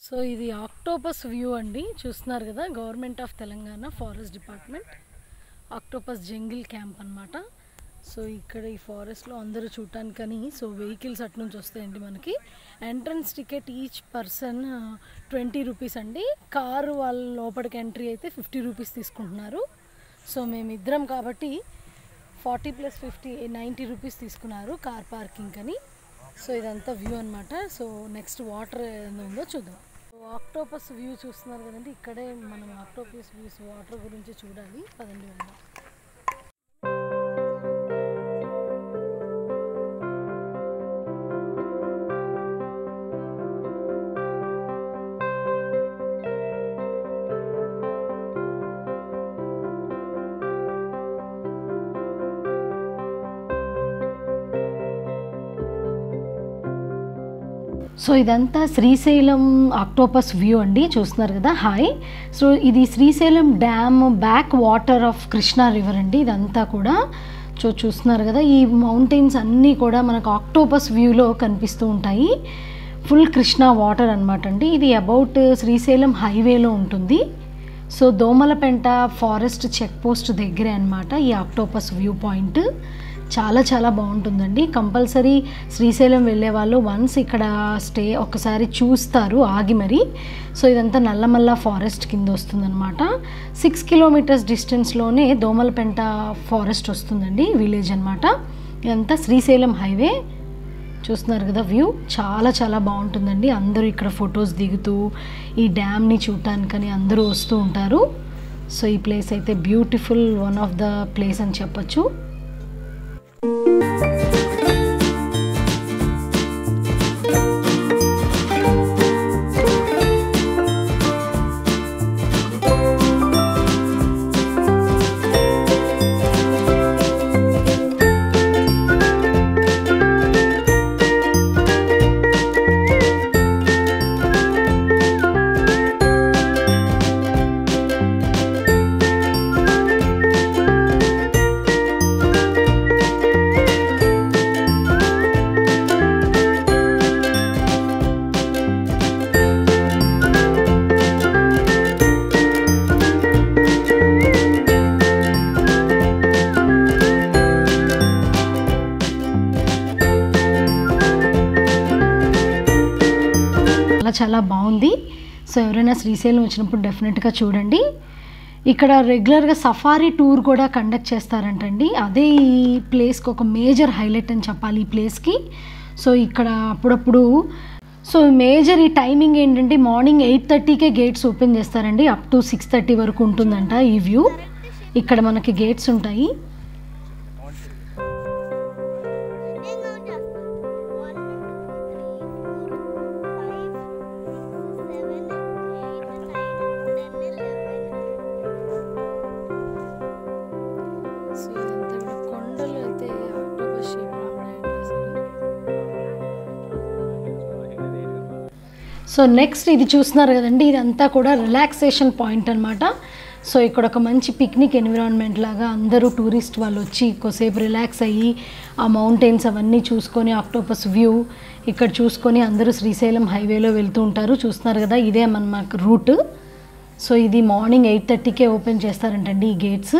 So ఇది octopus view అండి, చూస్తున్నారు కదా. Government of Telangana forest department octopus jungle camp అన్నమాట. సో ఇక్కడ ఈ ఫారెస్ట్లో అందరూ చూడటానికని సో వెహికల్స్ అటు నుంచి వస్తాయండి. మనకి entrance ticket each person 20 rupees అండి. కారు వాళ్ళ లోపలికి ఎంట్రీ అయితే 50 రూపీస్ తీసుకుంటున్నారు. సో మేమిద్దరం కాబట్టి 40 + 50 90 రూపీస్ తీసుకున్నారు కార్ పార్కింగ్ అని. సో ఇదంతా వ్యూ అనమాట. సో నెక్స్ట్ వాటర్ ఉందో చూద్దాం. ఆక్టోపస్ వ్యూ చూస్తున్నారు కదండి, ఇక్కడే మనం ఆక్టోపస్ వ్యూస్ వాటర్ గురించి చూడాలి. పదండి వెళ్దాం. సో ఇదంతా శ్రీశైలం ఆక్టోపస్ వ్యూ అండి, చూస్తున్నారు కదా. హాయ్. సో ఇది Srisailam dam back water of Krishna river అండి ఇదంతా కూడా. సో చూస్తున్నారు కదా, ఈ మౌంటైన్స్ అన్నీ కూడా మనకు ఆక్టోపస్ వ్యూలో కనిపిస్తూ ఉంటాయి. ఫుల్ కృష్ణా వాటర్ అనమాట అండి. ఇది అబౌట్ శ్రీశైలం హైవేలో ఉంటుంది. So Domalapenta forest check post దగ్గరే అనమాట ఈ ఆక్టోపస్ వ్యూ పాయింట్. చాలా చాలా బాగుంటుందండి. కంపల్సరీ శ్రీశైలం వెళ్ళే వాళ్ళు వన్స్ ఇక్కడ స్టే ఒకసారి చూస్తారు ఆగి మరి. సో ఇదంతా నల్లమల్ల ఫారెస్ట్ కింద వస్తుందన్నమాట. 6 కిలోమీటర్స్ డిస్టెన్స్లోనే దోమలపెంట ఫారెస్ట్ వస్తుందండి, విలేజ్ అనమాట. ఇదంతా శ్రీశైలం హైవే. చూస్తున్నారు కదా వ్యూ, చాలా చాలా బాగుంటుందండి. అందరూ ఇక్కడ ఫొటోస్ దిగుతూ ఈ డ్యామ్ని చూడటానికని అందరూ వస్తూ ఉంటారు. సో ఈ ప్లేస్ అయితే beautiful, one of the place అని చెప్పచ్చు. చాలా బాగుంది. సో ఎవరైనా శ్రీశైలం వచ్చినప్పుడు డెఫినెట్గా చూడండి. ఇక్కడ రెగ్యులర్గా సఫారీ టూర్ కూడా కండక్ట్ చేస్తారంటండి. అదే ఈ ప్లేస్కి ఒక మేజర్ హైలైట్ అని చెప్పాలి ఈ ప్లేస్కి. సో ఇక్కడ అప్పుడప్పుడు సో మేజర్ ఈ టైమింగ్ ఏంటంటే మార్నింగ్ 8:30కే గేట్స్ ఓపెన్ చేస్తారండి. అప్ టు 6:30 వరకు ఉంటుందంట ఈ వ్యూ. ఇక్కడ మనకి గేట్స్ ఉంటాయి. సో నెక్స్ట్ ఇది చూస్తున్నారు కదండి, ఇదంతా కూడా రిలాక్సేషన్ పాయింట్ అనమాట. సో ఇక్కడ ఒక మంచి పిక్నిక్ ఎన్విరాన్మెంట్ లాగా అందరూ టూరిస్ట్ వాళ్ళు వచ్చి కొద్దిసేపు రిలాక్స్ అయ్యి ఆ మౌంటైన్స్ అవన్నీ చూసుకొని ఆక్టోపస్ వ్యూ ఇక్కడ చూసుకొని అందరూ శ్రీశైలం హైవేలో వెళ్తూ ఉంటారు. చూస్తున్నారు కదా, ఇదే మన రూట్. సో ఇది మార్నింగ్ 8:30కే ఓపెన్ చేస్తారంటండి ఈ గేట్స్.